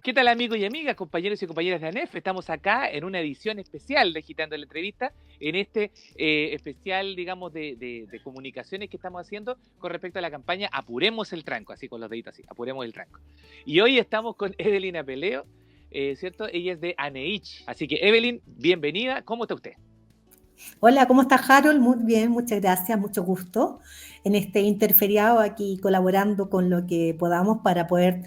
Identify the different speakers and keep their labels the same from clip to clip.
Speaker 1: ¿Qué tal amigos y amigas, compañeros y compañeras de ANEF? Estamos acá en una edición especial de Agitando la Entrevista, en este especial, digamos, de comunicaciones que estamos haciendo con respecto a la campaña Apuremos el Tranco, así con los deditos así, Apuremos el Tranco. Y hoy estamos con Evelyn Apeleo, ¿cierto? Ella es de ANEICH. Así que Evelyn, bienvenida, ¿cómo está usted?
Speaker 2: Hola, ¿cómo está Harold? Muy bien, muchas gracias, mucho gusto en este interferiado aquí colaborando con lo que podamos para poder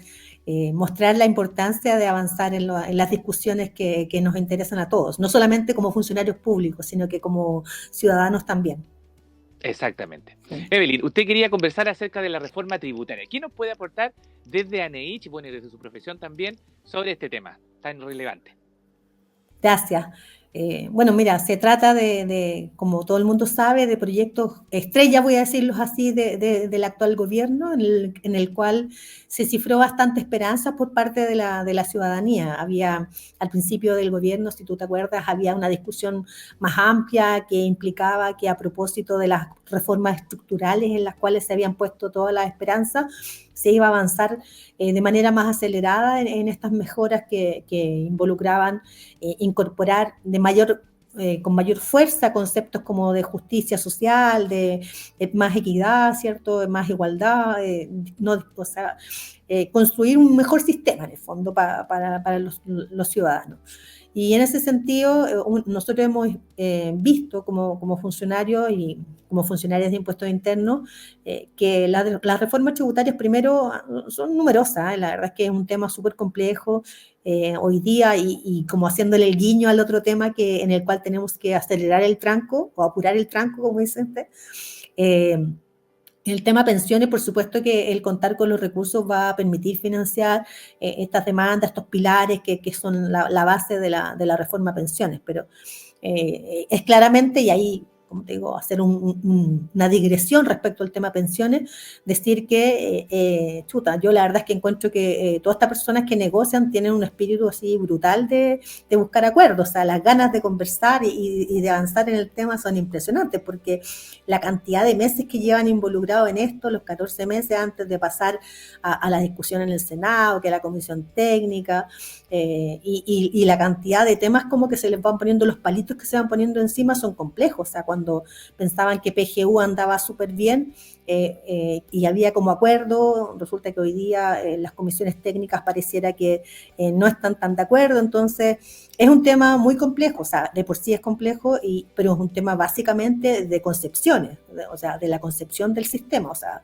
Speaker 2: mostrar la importancia de avanzar en las discusiones que nos interesan a todos, no solamente como funcionarios públicos, sino que como ciudadanos también.
Speaker 1: Exactamente.
Speaker 2: Sí.
Speaker 1: Evelyn, usted quería conversar acerca de la reforma tributaria. ¿Quién nos puede aportar desde ANEICH, bueno, y desde su profesión también, sobre este tema tan relevante?
Speaker 2: Gracias. Bueno, mira, se trata como todo el mundo sabe, de proyectos estrella, voy a decirlos así, del actual gobierno, en el cual se cifró bastante esperanza por parte de la ciudadanía. Había, al principio del gobierno, si tú te acuerdas, había una discusión más amplia que implicaba que a propósito de las reformas estructurales en las cuales se habían puesto todas las esperanzas, se iba a avanzar de manera más acelerada en estas mejoras que involucraban incorporar con mayor fuerza conceptos como de justicia social, de más equidad, ¿cierto? De más igualdad, no, o sea, construir un mejor sistema en el fondo para los ciudadanos. Y en ese sentido, nosotros hemos visto como funcionarios y como funcionarios de impuestos internos que las reformas tributarias primero son numerosas, la verdad es que es un tema súper complejo hoy día y como haciéndole el guiño al otro tema en el cual tenemos que acelerar el tranco o apurar el tranco, como dicen usted. El tema pensiones, por supuesto que el contar con los recursos va a permitir financiar estas demandas, estos pilares que son la base de la reforma pensiones, pero es claramente, y ahí, como te digo, hacer una digresión respecto al tema pensiones, decir que, yo la verdad es que encuentro que todas estas personas que negocian tienen un espíritu así brutal de buscar acuerdos, o sea, las ganas de conversar y de avanzar en el tema son impresionantes, porque la cantidad de meses que llevan involucrados en esto, los 14 meses antes de pasar a la discusión en el Senado, que la comisión técnica, y la cantidad de temas como que se les van poniendo, los palitos que se van poniendo encima son complejos. O sea, cuando pensaban que PGU andaba súper bien y había como acuerdo, resulta que hoy día las comisiones técnicas pareciera que no están tan de acuerdo. Entonces, es un tema muy complejo, o sea, de por sí es complejo, pero es un tema básicamente de concepciones, o sea, de la concepción del sistema, o sea,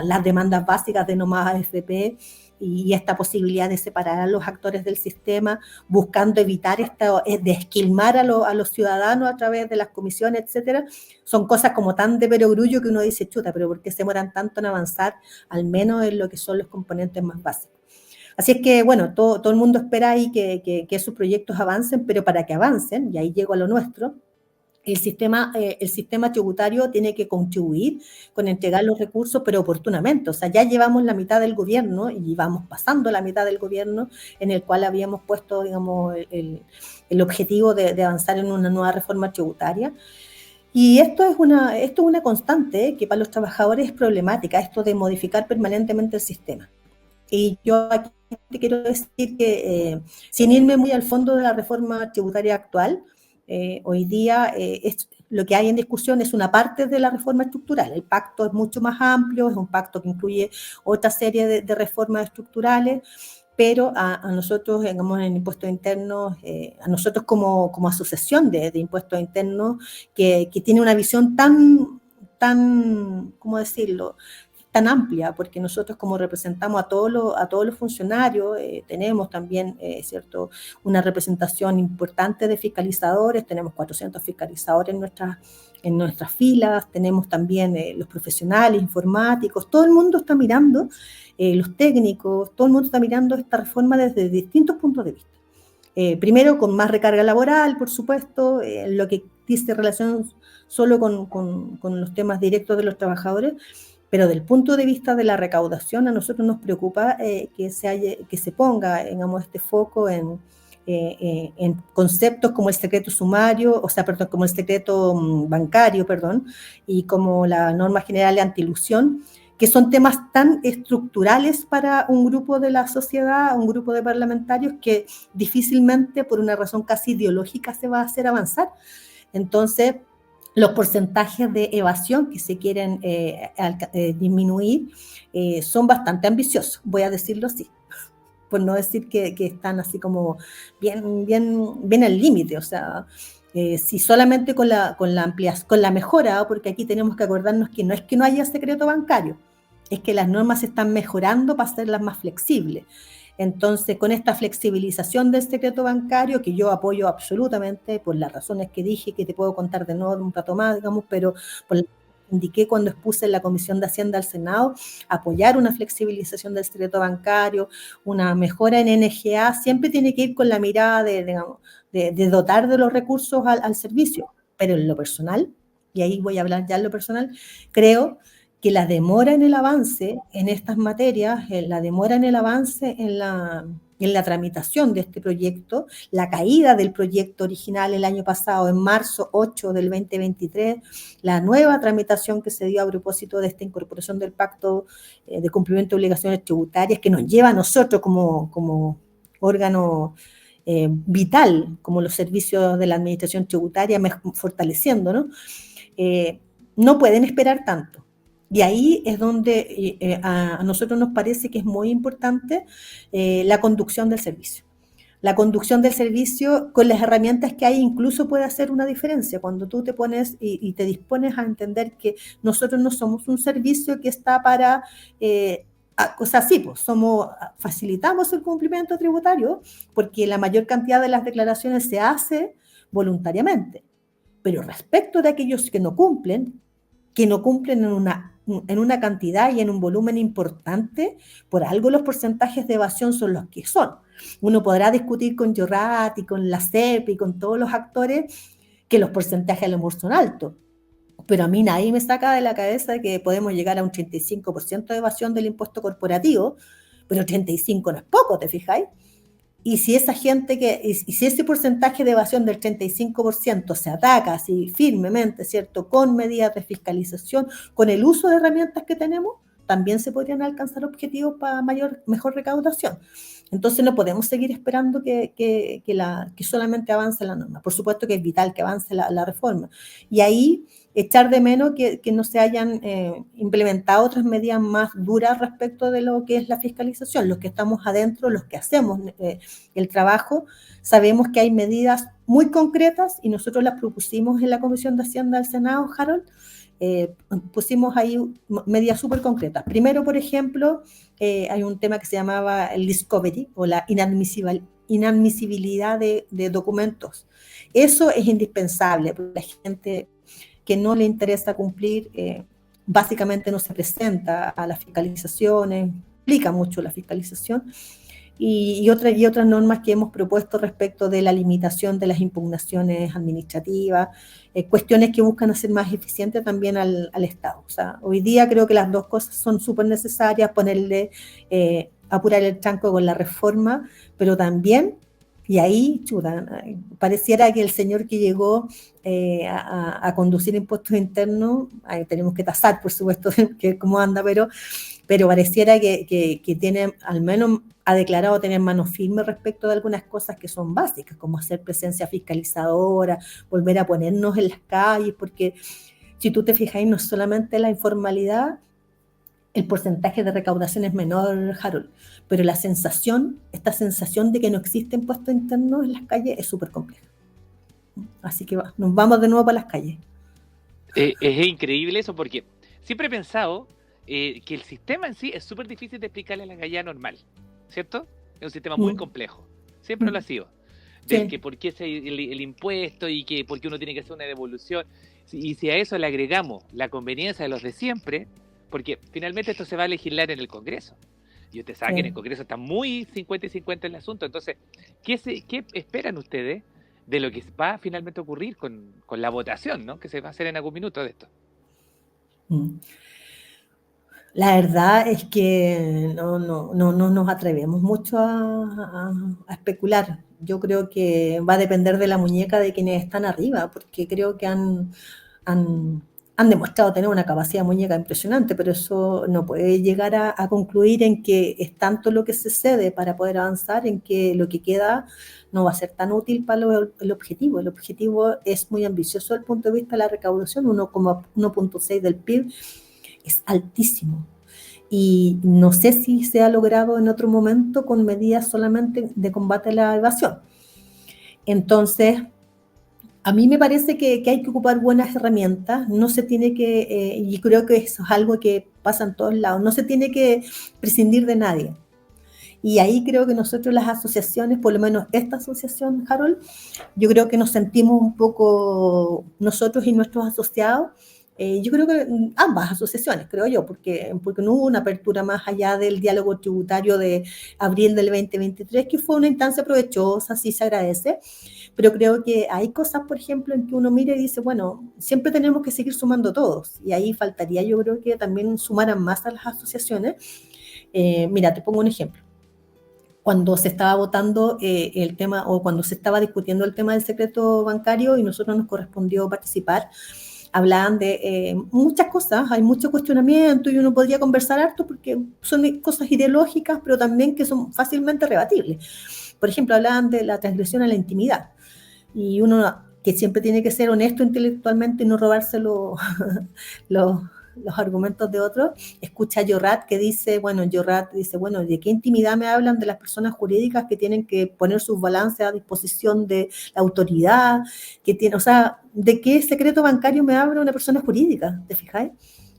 Speaker 2: las demandas básicas de no más AFP y esta posibilidad de separar a los actores del sistema, buscando evitar de esquilmar a los ciudadanos a través de las comisiones, etcétera, son cosas como tan de perogrullo que uno dice, chuta, pero ¿por qué se demoran tanto en avanzar, al menos en lo que son los componentes más básicos? Así es que, bueno, todo el mundo espera ahí que esos proyectos avancen, pero para que avancen, y ahí llego a lo nuestro, el sistema tributario tiene que contribuir con entregar los recursos, pero oportunamente. O sea, ya llevamos la mitad del gobierno y vamos pasando la mitad del gobierno en el cual habíamos puesto, digamos, el objetivo de avanzar en una nueva reforma tributaria. Y esto es una constante que para los trabajadores es problemática, esto de modificar permanentemente el sistema. Y yo aquí te quiero decir que, sin irme muy al fondo de la reforma tributaria actual, hoy día lo que hay en discusión es una parte de la reforma estructural. El pacto es mucho más amplio, es un pacto que incluye otra serie de reformas estructurales, pero a nosotros, digamos, en impuestos internos, a nosotros como asociación de impuestos internos, que tiene una visión tan, ¿cómo decirlo?, tan amplia, porque nosotros como representamos a todos los funcionarios, tenemos también, ¿cierto?, una representación importante de fiscalizadores, tenemos 400 fiscalizadores en nuestras filas, tenemos también los profesionales, informáticos, todo el mundo está mirando, los técnicos, todo el mundo está mirando esta reforma desde distintos puntos de vista. Primero, con más recarga laboral, por supuesto, lo que dice relación solo con los temas directos de los trabajadores, pero del punto de vista de la recaudación, a nosotros nos preocupa que se ponga, digamos, este foco en conceptos como el secreto sumario, o sea, perdón, como el secreto bancario, perdón, y como la norma general de antiilusión, que son temas tan estructurales para un grupo de la sociedad, un grupo de parlamentarios, que difícilmente, por una razón casi ideológica, se va a hacer avanzar. Entonces, los porcentajes de evasión que se quieren disminuir son bastante ambiciosos, voy a decirlo así, por no decir que están así como bien al límite. O sea, si solamente con la ampliación, con la mejora, porque aquí tenemos que acordarnos que no es que no haya secreto bancario, es que las normas se están mejorando para hacerlas más flexibles. Entonces, con esta flexibilización del secreto bancario, que yo apoyo absolutamente por las razones que dije, que te puedo contar de nuevo un rato más, digamos, pero por la indiqué cuando expuse en la Comisión de Hacienda al Senado, apoyar una flexibilización del secreto bancario, una mejora en NGA, siempre tiene que ir con la mirada de dotar de los recursos al servicio. Pero en lo personal, y ahí voy a hablar ya en lo personal, creo que la demora en el avance en estas materias, la demora en el avance en la tramitación de este proyecto, la caída del proyecto original el año pasado, en marzo 8 del 2023, la nueva tramitación que se dio a propósito de esta incorporación del Pacto de Cumplimiento de Obligaciones Tributarias, que nos lleva a nosotros como órgano vital, como los servicios de la administración tributaria, fortaleciendo, ¿no? No pueden esperar tanto. Y ahí es donde a nosotros nos parece que es muy importante la conducción del servicio. La conducción del servicio con las herramientas que hay incluso puede hacer una diferencia cuando tú te pones y te dispones a entender que nosotros no somos un servicio que está para... o sea, sí, pues facilitamos el cumplimiento tributario porque la mayor cantidad de las declaraciones se hace voluntariamente. Pero respecto de aquellos que no cumplen en una cantidad y en un volumen importante, por algo los porcentajes de evasión son los que son. Uno podrá discutir con Yorat y con la CEP y con todos los actores que los porcentajes a lo mejor son altos, pero a mí nadie me saca de la cabeza que podemos llegar a un 35% de evasión del impuesto corporativo, pero 35 no es poco, ¿te fijáis? Y si esa gente y si ese porcentaje de evasión del 35% se ataca así firmemente, ¿cierto? Con medidas de fiscalización, con el uso de herramientas que tenemos, también se podrían alcanzar objetivos para mejor recaudación. Entonces no podemos seguir esperando que solamente avance la norma. Por supuesto que es vital que avance la reforma. Y ahí echar de menos que no se hayan implementado otras medidas más duras respecto de lo que es la fiscalización. Los que estamos adentro, los que hacemos el trabajo, sabemos que hay medidas muy concretas y nosotros las propusimos en la Comisión de Hacienda del Senado, Harold. Pusimos ahí medidas súper concretas. Primero, por ejemplo, hay un tema que se llamaba el discovery o la inadmisibilidad de documentos. Eso es indispensable porque la gente que no le interesa cumplir básicamente no se presenta a las fiscalizaciones, implica mucho la fiscalización. Y otras normas que hemos propuesto respecto de la limitación de las impugnaciones administrativas, cuestiones que buscan hacer más eficiente también al Estado. O sea, hoy día creo que las dos cosas son súper necesarias, apurar el tranco con la reforma, pero también, y ahí, chuta, pareciera que el señor que llegó a conducir impuestos internos, tenemos que tasar, por supuesto, que cómo anda, pero pareciera que tiene, al menos ha declarado tener mano firme respecto de algunas cosas que son básicas, como hacer presencia fiscalizadora, volver a ponernos en las calles, porque si tú te fijas, no solamente la informalidad, el porcentaje de recaudación es menor, Harold, pero esta sensación de que no existe impuesto interno en las calles es súper compleja. Así que nos vamos de nuevo para las calles.
Speaker 1: Es increíble eso porque siempre he pensado que el sistema en sí es súper difícil de explicarle a la gallina normal, ¿cierto? Es un sistema muy complejo, siempre lo ha sido. De que por qué es el impuesto y que por qué uno tiene que hacer una devolución. Y si a eso le agregamos la conveniencia de los de siempre, porque finalmente esto se va a legislar en el Congreso. Y usted sabe que en el Congreso está muy 50 y 50 el asunto. Entonces, ¿qué esperan ustedes de lo que va a finalmente ocurrir con la votación, ¿no? Que se va a hacer en algún minuto de esto?
Speaker 2: La verdad es que no nos atrevemos mucho a especular. Yo creo que va a depender de la muñeca de quienes están arriba, porque creo que han han demostrado tener una capacidad muñeca impresionante, pero eso no puede llegar a concluir en que es tanto lo que se cede para poder avanzar, en que lo que queda no va a ser tan útil para el objetivo. El objetivo es muy ambicioso desde el punto de vista de la recaudación, 1,6 del PIB es altísimo. Y no sé si se ha logrado en otro momento con medidas solamente de combate a la evasión. Entonces, a mí me parece que hay que ocupar buenas herramientas, no se tiene que, y creo que eso es algo que pasa en todos lados, no se tiene que prescindir de nadie. Y ahí creo que nosotros las asociaciones, por lo menos esta asociación, Harold, yo creo que nos sentimos un poco, nosotros y nuestros asociados, yo creo que ambas asociaciones, creo yo, porque no hubo una apertura más allá del diálogo tributario de abril del 2023, que fue una instancia provechosa, sí se agradece, pero creo que hay cosas, por ejemplo, en que uno mira y dice, bueno, siempre tenemos que seguir sumando todos, y ahí faltaría, yo creo que también sumaran más a las asociaciones. Mira, te pongo un ejemplo. Cuando se estaba votando el tema, o cuando se estaba discutiendo el tema del secreto bancario y nosotros nos correspondió participar, hablaban de muchas cosas, hay mucho cuestionamiento y uno podría conversar harto porque son cosas ideológicas, pero también que son fácilmente rebatibles. Por ejemplo, hablaban de la transgresión a la intimidad y uno que siempre tiene que ser honesto intelectualmente y no robarse los argumentos de otros, escucha a Yorat que dice, bueno, ¿de qué intimidad me hablan de las personas jurídicas que tienen que poner sus balances a disposición de la autoridad? O sea, ¿de qué secreto bancario me habla una persona jurídica? ¿Te fijáis?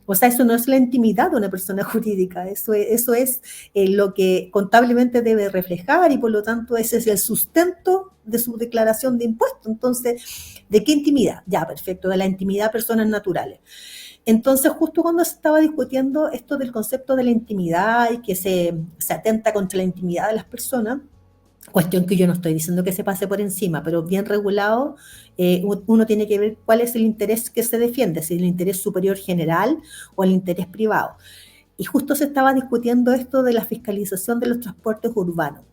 Speaker 2: O sea, eso no es la intimidad de una persona jurídica, eso es lo que contablemente debe reflejar y por lo tanto ese es el sustento de su declaración de impuestos. Entonces, ¿de qué intimidad? Ya, perfecto, de la intimidad de personas naturales. Entonces, justo cuando se estaba discutiendo esto del concepto de la intimidad y que se atenta contra la intimidad de las personas, cuestión que yo no estoy diciendo que se pase por encima, pero bien regulado, uno tiene que ver cuál es el interés que se defiende, si el interés superior general o el interés privado. Y justo se estaba discutiendo esto de la fiscalización de los transportes urbanos.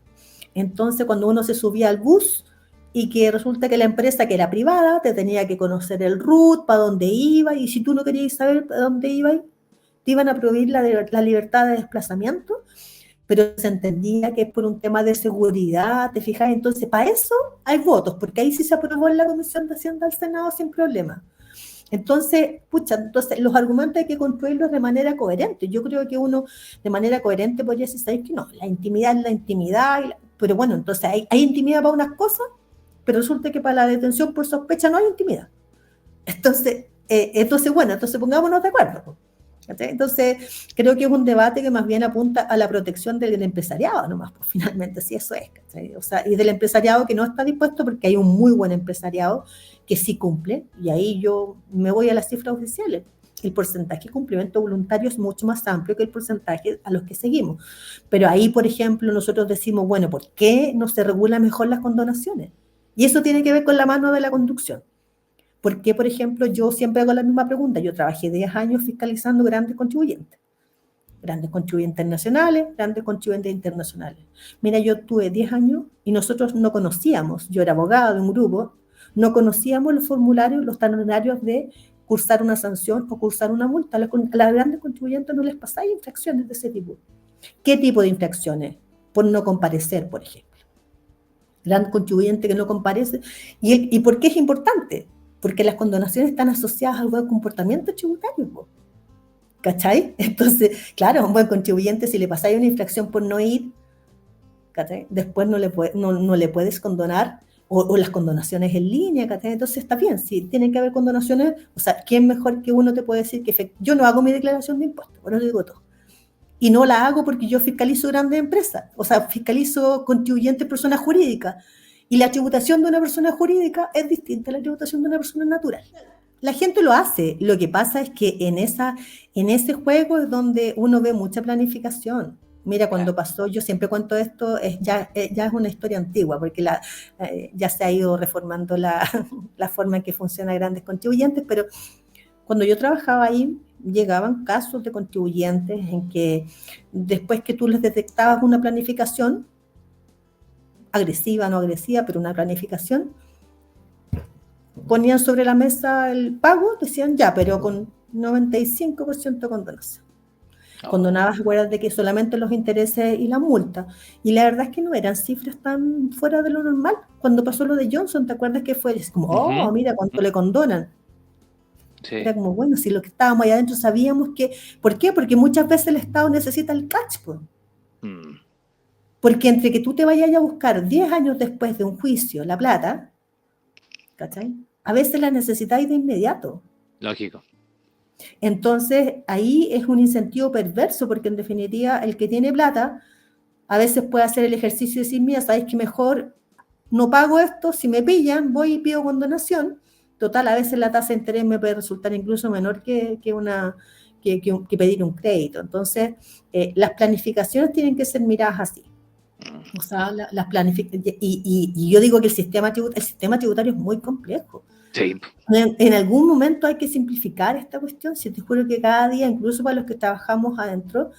Speaker 2: Entonces, cuando uno se subía al bus y que resulta que la empresa que era privada te tenía que conocer el route, para dónde iba, y si tú no querías saber para dónde iba, te iban a prohibir la libertad de desplazamiento, pero se entendía que es por un tema de seguridad, ¿te fijas? Entonces, para eso hay votos, porque ahí sí se aprobó en la Comisión de Hacienda del Senado sin problema. Entonces, los argumentos hay que construirlos de manera coherente. Yo creo que uno de manera coherente podría decir, ¿sabes qué? No, la intimidad es la intimidad, pero bueno, entonces hay intimidad para unas cosas, pero resulta que para la detención por sospecha no hay intimidad. Entonces bueno, pongámonos de acuerdo. Entonces, creo que es un debate que más bien apunta a la protección del empresariado nomás, pues finalmente, sí, eso es. O sea, y del empresariado que no está dispuesto, porque hay un muy buen empresariado que sí cumple, y ahí yo me voy a las cifras oficiales. El porcentaje de cumplimiento voluntario es mucho más amplio que el porcentaje a los que seguimos. Pero ahí, por ejemplo, nosotros decimos, bueno, ¿por qué no se regulan mejor las condonaciones? Y eso tiene que ver con la mano de la conducción. Porque, por ejemplo, yo siempre hago la misma pregunta. Yo trabajé 10 años fiscalizando grandes contribuyentes nacionales, grandes contribuyentes internacionales. Mira, yo tuve 10 años y nosotros no conocíamos, yo era abogada de un grupo, no conocíamos los formularios, los talonarios de cursar una sanción o cursar una multa. A las grandes contribuyentes no les pasáis infracciones de ese tipo. ¿Qué tipo de infracciones? Por no comparecer, por ejemplo. Gran contribuyente que no comparece. ¿Y por qué es importante? Porque las condonaciones están asociadas al buen comportamiento tributario, ¿cachai? Entonces, claro, a un buen contribuyente, si le pasáis una infracción por no ir, ¿cachai? Después no le puedes condonar, o las condonaciones en línea, ¿cachai? Entonces está bien, si tienen que haber condonaciones, o sea, ¿quién mejor que uno te puede decir que yo no hago mi declaración de impuestos? Por eso digo todo. Y no la hago porque yo fiscalizo grandes empresas, o sea, fiscalizo contribuyentes personas jurídicas. Y la tributación de una persona jurídica es distinta a la tributación de una persona natural. La gente lo hace, lo que pasa es que en ese juego es donde uno ve mucha planificación. Mira, cuando pasó, yo siempre cuento esto, ya es una historia antigua, porque ya se ha ido reformando la forma en que funcionan grandes contribuyentes, pero cuando yo trabajaba ahí, llegaban casos de contribuyentes en que después que tú les detectabas una planificación, agresiva, no agresiva, pero una planificación, ponían sobre la mesa el pago, decían ya, pero con 95% de condonación. Condonadas, acuérdate que solamente los intereses y la multa. Y la verdad es que no eran cifras tan fuera de lo normal. Cuando pasó lo de Johnson, ¿te acuerdas que fue? Es como, oh, mira cuánto le condonan. Sí. Era como, bueno, si lo que estábamos ahí adentro sabíamos que... ¿Por qué? Porque muchas veces el Estado necesita el catch, pues. Porque entre que tú te vayas a buscar 10 años después de un juicio la plata, ¿cachai? A veces la necesitáis de inmediato.
Speaker 1: Lógico.
Speaker 2: Entonces, ahí es un incentivo perverso, porque en definitiva, el que tiene plata, a veces puede hacer el ejercicio de decir, mira, ¿sabes qué? Mejor no pago esto, si me pillan, voy y pido condonación. Total, a veces la tasa de interés me puede resultar incluso menor que pedir un crédito. Entonces, las planificaciones tienen que ser miradas así. O sea, las planificaciones. Y yo digo que el sistema tributario es muy complejo.
Speaker 1: Sí.
Speaker 2: En algún momento hay que simplificar esta cuestión. Si te juro que cada día, incluso para los que trabajamos adentro,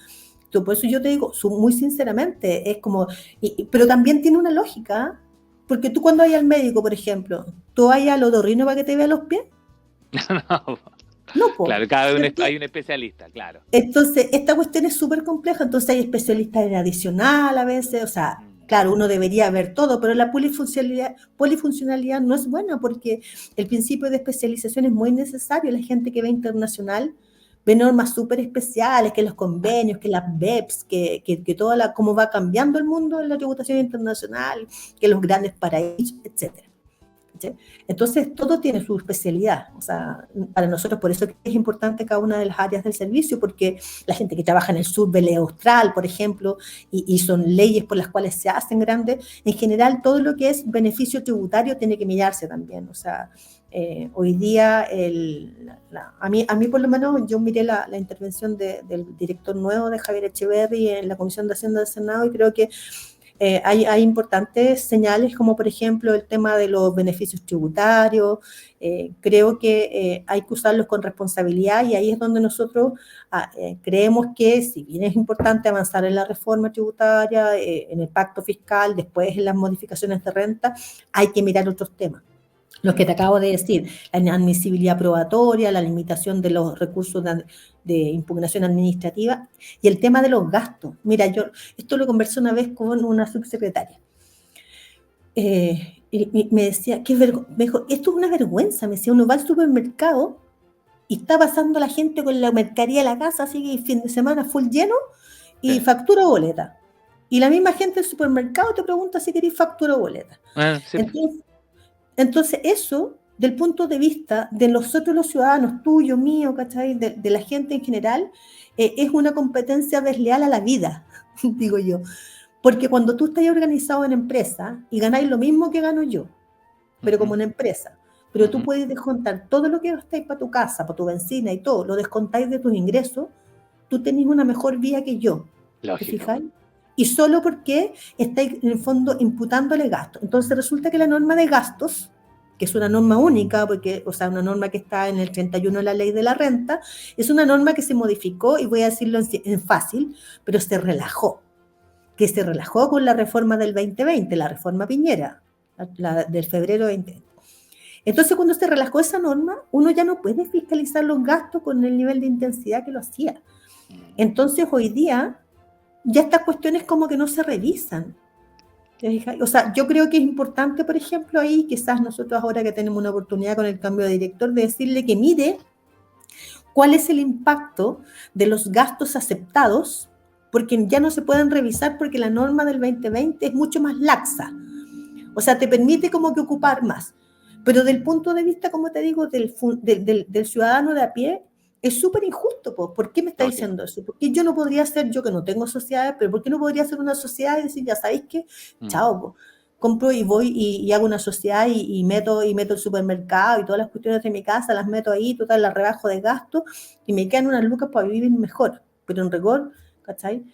Speaker 2: por eso yo te digo, muy sinceramente, es como, pero también tiene una lógica, porque tú cuando vayas al médico, por ejemplo, ¿tú vayas al otorrino para que te vea los pies?
Speaker 1: No, claro, hay un especialista, claro.
Speaker 2: Entonces, esta cuestión es súper compleja, entonces hay especialistas en adicional a veces, o sea, claro, uno debería ver todo, pero la polifuncionalidad no es buena porque el principio de especialización es muy necesario. La gente que ve internacional ve normas súper especiales, que los convenios, que las BEPS, que toda cómo va cambiando el mundo en la tributación internacional, que los grandes paraísos, etcétera. Entonces, todo tiene su especialidad. O sea, para nosotros, por eso es importante cada una de las áreas del servicio, porque la gente que trabaja en el sur del austral, por ejemplo, y son leyes por las cuales se hacen grandes, en general, todo lo que es beneficio tributario tiene que mirarse también. O sea, hoy día, a mí por lo menos, yo miré la intervención del director nuevo de Javier Echeverri en la Comisión de Hacienda del Senado y creo que hay importantes señales, como por ejemplo el tema de los beneficios tributarios. Creo que hay que usarlos con responsabilidad y ahí es donde nosotros creemos que, si bien es importante avanzar en la reforma tributaria, en el pacto fiscal, después en las modificaciones de renta, hay que mirar otros temas. Los que te acabo de decir, la inadmisibilidad probatoria, la limitación de los recursos de impugnación administrativa y el tema de los gastos. Mira, yo esto lo conversé una vez con una subsecretaria. Y me decía, me dijo, esto es una vergüenza. Me decía, uno va al supermercado y está pasando la gente con la mercadería a la casa, así que fin de semana full lleno, y factura o boleta. Y la misma gente del supermercado te pregunta si querés factura o boleta. Sí. Entonces, eso, del punto de vista de nosotros los ciudadanos, tuyo, mío, ¿cachai? De la gente en general, es una competencia desleal a la vida, digo yo. Porque cuando tú estás organizado en empresa y ganáis lo mismo que gano yo, pero como una empresa, pero tú puedes descontar todo lo que gastáis para tu casa, para tu benzina y todo, lo descontáis de tus ingresos, tú tenés una mejor vía que yo.
Speaker 1: Lógico.
Speaker 2: ¿Te fijáis? Y solo porque estáis en el fondo imputándole gastos. Entonces resulta que la norma de gastos, que es una norma única, porque, o sea, una norma que está en el 31 de la ley de la renta, es una norma que se modificó, y voy a decirlo en fácil, pero se relajó. Que se relajó con la reforma del 2020, la reforma Piñera, la del febrero 2020. Entonces, cuando se relajó esa norma, uno ya no puede fiscalizar los gastos con el nivel de intensidad que lo hacía. Entonces, hoy día, ya estas cuestiones como que no se revisan. O sea, yo creo que es importante, por ejemplo, ahí quizás nosotros ahora que tenemos una oportunidad con el cambio de director, de decirle que mire cuál es el impacto de los gastos aceptados, porque ya no se pueden revisar porque la norma del 2020 es mucho más laxa. O sea, te permite como que ocupar más. Pero del punto de vista, como te digo, del ciudadano de a pie, es súper injusto. ¿Por qué me está diciendo eso? ¿Por qué yo no podría ser, yo que no tengo sociedades, pero por qué no podría ser una sociedad y decir, ya sabéis qué? Chao, compro y voy y hago una sociedad y meto el supermercado y todas las cuestiones de mi casa, las meto ahí, total, las rebajo de gasto y me quedan unas lucas para vivir mejor. Pero en rigor, ¿cachai?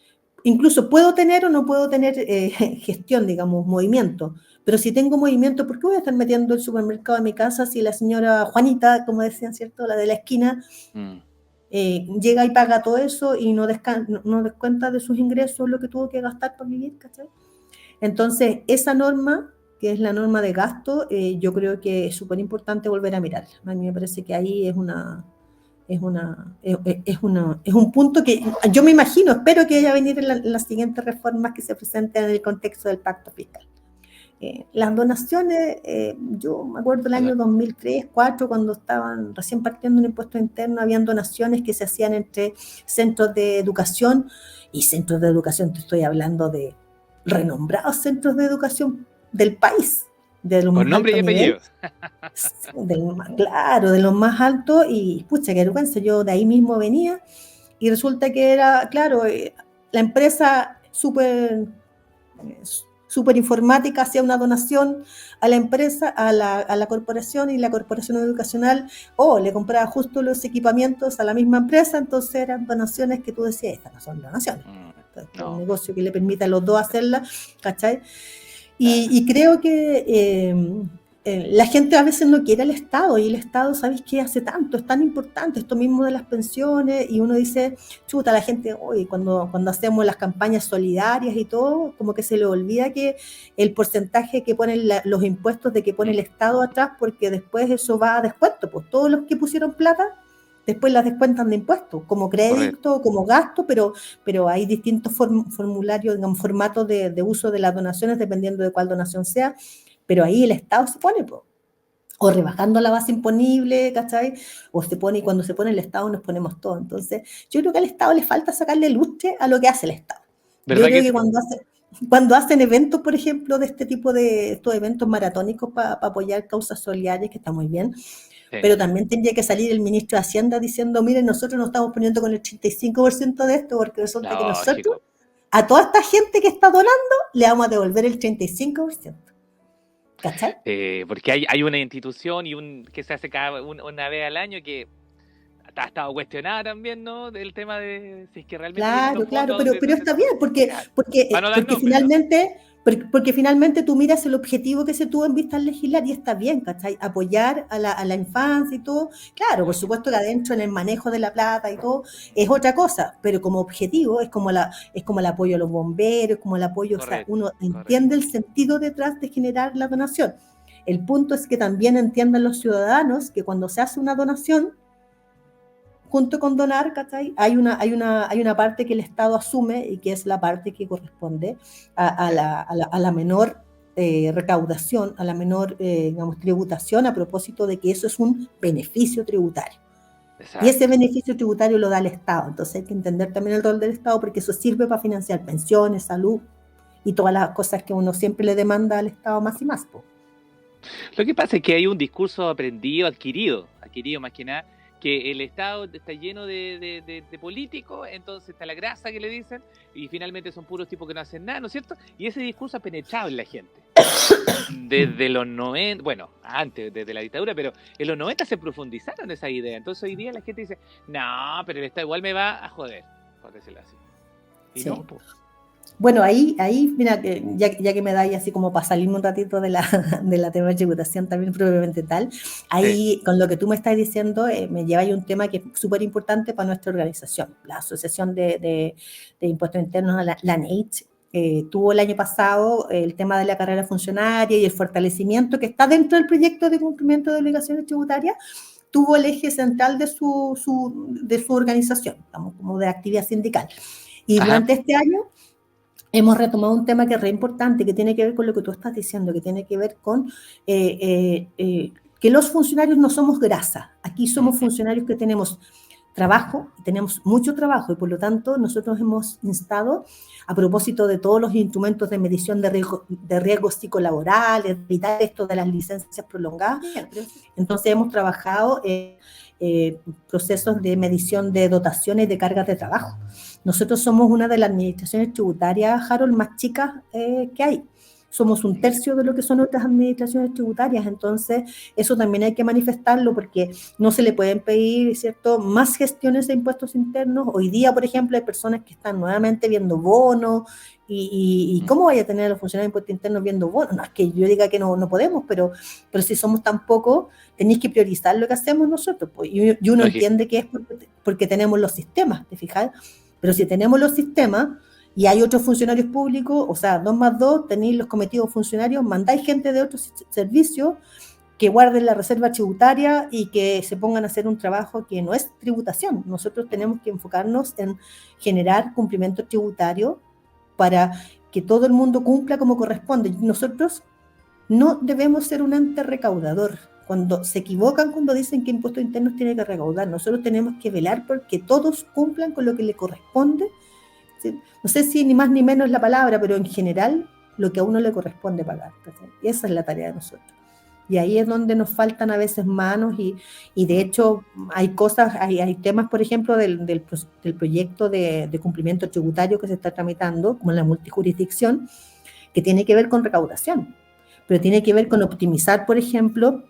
Speaker 2: Incluso puedo tener o no puedo tener gestión, digamos, movimiento. Pero si tengo movimiento, ¿por qué voy a estar metiendo el supermercado en mi casa si la señora Juanita, como decían, ¿cierto? La de la esquina, llega y paga todo eso y no descuenta de sus ingresos lo que tuvo que gastar para vivir, ¿cachai? Entonces, esa norma que es la norma de gasto, yo creo que es súper importante volver a mirarla. A mí me parece que ahí es un punto que yo me imagino, espero que vaya a venir en las siguientes reformas que se presenten en el contexto del pacto fiscal. Las donaciones, yo me acuerdo el año 2003, 2004, cuando estaban recién partiendo un impuesto interno, habían donaciones que se hacían entre centros de educación, y centros de educación, te estoy hablando de renombrados centros de educación del país, de los
Speaker 1: Con
Speaker 2: más
Speaker 1: nombre y
Speaker 2: alto nivel,
Speaker 1: apellido.
Speaker 2: claro, de los más altos, y pucha, qué vergüenza, yo de ahí mismo venía, y resulta que era, claro, la empresa súper informática hacía una donación a la empresa, a la corporación, y la corporación educacional le compraba justo los equipamientos a la misma empresa, entonces eran donaciones que tú decías, estas no son donaciones, es un negocio que le permite a los dos hacerla, ¿cachai? Y creo que la gente a veces no quiere al Estado, y el Estado, ¿sabes qué? Hace tanto, es tan importante esto mismo de las pensiones, y uno dice, chuta, la gente, oye, cuando hacemos las campañas solidarias y todo, como que se le olvida que el porcentaje que ponen los impuestos de que pone el Estado atrás, porque después eso va a descuento, pues todos los que pusieron plata, después las descuentan de impuestos, como crédito, como gasto, pero hay distintos formularios, digamos, formatos de uso de las donaciones, dependiendo de cuál donación sea, pero ahí el Estado se pone, o rebajando la base imponible, ¿cachai? O se pone, y cuando se pone el Estado nos ponemos todos. Entonces, yo creo que al Estado le falta sacarle lustre a lo que hace el Estado. Yo creo que cuando hacen eventos, por ejemplo, de este tipo de estos eventos maratónicos para apoyar causas solidarias, que está muy bien, pero también tendría que salir el ministro de Hacienda diciendo, miren, nosotros nos estamos poniendo con el 35% de esto, porque resulta que nosotros, a toda esta gente que está donando, le vamos a devolver el 35%. ¿Cachai?
Speaker 1: Porque hay una institución que se hace una vez al año que ha estado cuestionada también, ¿no? Del tema de si es que realmente...
Speaker 2: Claro, pero está bien, porque finalmente tú miras el objetivo que se tuvo en vista al legislar, y está bien, ¿cachai? Apoyar a la infancia y todo. Claro, por supuesto que adentro en el manejo de la plata y todo es otra cosa, pero como objetivo es como el apoyo a los bomberos, como el apoyo, correcto, o sea, uno entiende el sentido detrás de generar la donación. El punto es que también entiendan los ciudadanos que cuando se hace una donación, junto con donar, ¿cachai? Hay una parte que el Estado asume, y que es la parte que corresponde a la menor recaudación, a la menor digamos, tributación, a propósito de que eso es un beneficio tributario. Exacto. Y ese beneficio tributario lo da el Estado. Entonces hay que entender también el rol del Estado, porque eso sirve para financiar pensiones, salud y todas las cosas que uno siempre le demanda al Estado más y más.
Speaker 1: Lo que pasa es que hay un discurso adquirido más que nada, que el Estado está lleno de políticos, entonces está la grasa que le dicen, y finalmente son puros tipos que no hacen nada, ¿no es cierto? Y ese discurso ha penetrado en la gente. Desde los 90, bueno, antes, desde la dictadura, pero en los 90 se profundizaron esa idea. Entonces hoy día la gente dice, no, pero el Estado igual me va a joder, por decirlo así. Y sí. No, pues.
Speaker 2: Bueno, ahí mira, ya que me dais así como para salirme un ratito de la tema de tributación también propiamente tal, ahí sí, con lo que tú me estás diciendo, me lleva ahí un tema que es súper importante para nuestra organización. La Asociación de Impuestos Internos, la NEIT, tuvo el año pasado el tema de la carrera funcionaria y el fortalecimiento que está dentro del proyecto de cumplimiento de obligaciones tributarias, tuvo el eje central de su organización, como de actividad sindical. Y durante este año hemos retomado un tema que es re importante, que tiene que ver con lo que tú estás diciendo, que tiene que ver con que los funcionarios no somos grasa. Aquí somos funcionarios que tenemos trabajo, tenemos mucho trabajo, y por lo tanto nosotros hemos instado, a propósito de todos los instrumentos de medición de riesgos psicolaborales, evitar esto de las licencias prolongadas. Entonces hemos trabajado procesos de medición de dotaciones de cargas de trabajo. Nosotros somos una de las administraciones tributarias, Harold, más chicas que hay. Somos un tercio de lo que son otras administraciones tributarias, entonces eso también hay que manifestarlo, porque no se le pueden pedir, ¿cierto?, más gestiones de impuestos internos. Hoy día, por ejemplo, hay personas que están nuevamente viendo bonos, y ¿cómo vaya a tener a los funcionarios de impuestos internos viendo bonos? No es que yo diga que no podemos, pero si somos tan pocos, tenéis que priorizar lo que hacemos nosotros, pues, y uno entiende que es porque tenemos los sistemas, ¿te fijas? Pero si tenemos los sistemas y hay otros funcionarios públicos, o sea, 2 más 2, tenéis los cometidos funcionarios, mandáis gente de otros servicios que guarden la reserva tributaria y que se pongan a hacer un trabajo que no es tributación. Nosotros tenemos que enfocarnos en generar cumplimiento tributario para que todo el mundo cumpla como corresponde. Nosotros no debemos ser un ente recaudador. Cuando se equivocan, cuando dicen que impuestos internos tiene que recaudar, nosotros tenemos que velar porque todos cumplan con lo que le corresponde. ¿Sí? No sé si ni más ni menos es la palabra, pero en general lo que a uno le corresponde pagar. ¿Sí? Esa es la tarea de nosotros. Y ahí es donde nos faltan a veces manos y de hecho hay cosas, hay temas, por ejemplo, del proyecto de cumplimiento tributario que se está tramitando, como la multijurisdicción, que tiene que ver con recaudación, pero tiene que ver con optimizar, por ejemplo,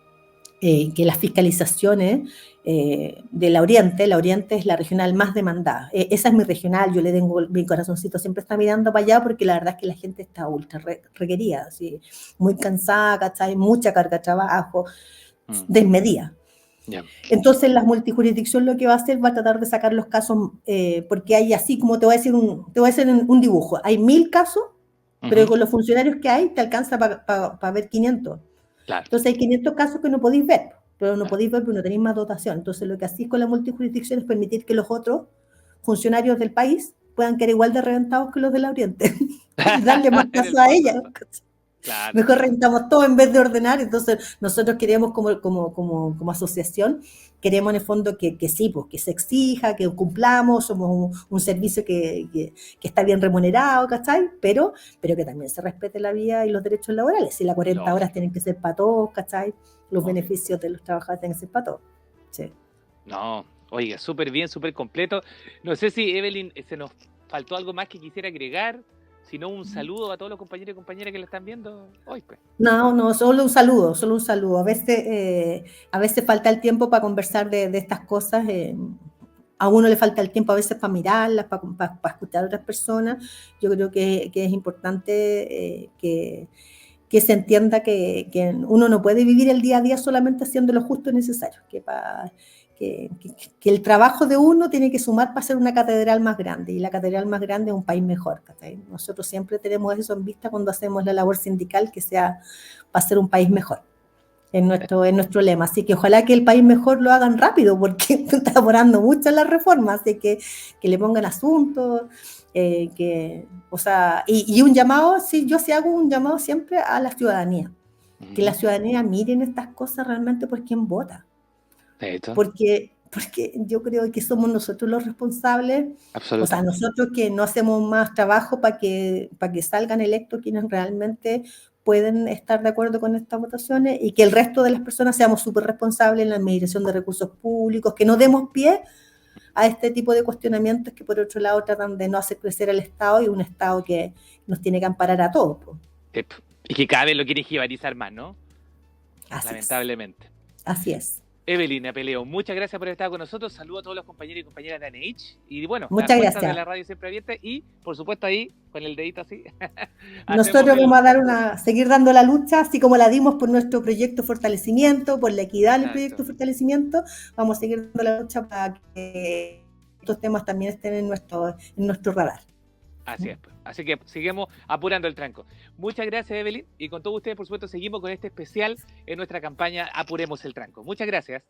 Speaker 2: que las fiscalizaciones de la Oriente es la regional más demandada. Esa es mi regional, yo le tengo mi corazoncito, siempre está mirando para allá porque la verdad es que la gente está ultra requerida, así, muy cansada, ¿cachai? Mucha carga de trabajo, desmedida. Yeah. Entonces la multijurisdicción lo que va a hacer va a tratar de sacar los casos, porque hay así como te voy a decir un dibujo, hay 1000 casos, pero con los funcionarios que hay te alcanza para ver 500. Claro. Entonces hay 500 casos que no podéis ver, pero no podéis ver porque no tenéis más dotación. Entonces lo que hacéis con la multijurisdicción es permitir que los otros funcionarios del país puedan quedar igual de reventados que los de la Oriente y darle más casos a ella. Claro. Mejor rentamos todo en vez de ordenar. Entonces nosotros queremos como asociación, queremos en el fondo que sí, pues, que se exija, que cumplamos, somos un servicio que está bien remunerado, ¿cachai? Pero que también se respete la vida y los derechos laborales. Si las 40 horas tienen que ser para todos, ¿cachai? Los beneficios de los trabajadores tienen que ser para todos. Sí.
Speaker 1: No, oiga, súper bien, súper completo. No sé si, Evelyn, se nos faltó algo más que quisiera agregar. Sino un saludo a todos los compañeros y compañeras que la están viendo hoy, pues.
Speaker 2: No, solo un saludo. A veces falta el tiempo para conversar de estas cosas. A uno le falta el tiempo a veces para mirarlas, para escuchar a otras personas. Yo creo que es importante que se entienda que uno no puede vivir el día a día solamente haciendo lo justo y necesario, que el trabajo de uno tiene que sumar para ser una catedral más grande, y la catedral más grande es un país mejor. ¿Sí? Nosotros siempre tenemos eso en vista cuando hacemos la labor sindical, que sea para ser un país mejor, es nuestro lema. Así que ojalá que el país mejor lo hagan rápido, porque está demorando mucho en la reforma, así que le pongan asuntos, y un llamado, sí, yo sí hago un llamado siempre a la ciudadanía, que la ciudadanía miren estas cosas realmente por quién vota. Porque yo creo que somos nosotros los responsables, o sea, nosotros que no hacemos más trabajo para que salgan electos quienes realmente pueden estar de acuerdo con estas votaciones, y que el resto de las personas seamos súper responsables en la administración de recursos públicos, que no demos pie a este tipo de cuestionamientos que por otro lado tratan de no hacer crecer el Estado, y un Estado que nos tiene que amparar a todos.
Speaker 1: Y que cada vez lo quiere jibarizar más, ¿no? Lamentablemente.
Speaker 2: Así es.
Speaker 1: Evelyn Apeleo, muchas gracias por estar con nosotros. Saludos a todos los compañeros y compañeras de ANH. Y bueno,
Speaker 2: muchas gracias.
Speaker 1: De la radio siempre abierta, y por supuesto ahí, con el dedito así.
Speaker 2: Nosotros vamos a seguir dando la lucha, así como la dimos por nuestro proyecto Fortalecimiento, por la equidad en el proyecto Fortalecimiento. Vamos a seguir dando la lucha para que estos temas también estén en nuestro radar.
Speaker 1: Así es, pues. Así que seguimos apurando el tranco. Muchas gracias, Evelyn, y con todos ustedes, por supuesto, seguimos con este especial en nuestra campaña Apuremos el Tranco. Muchas gracias.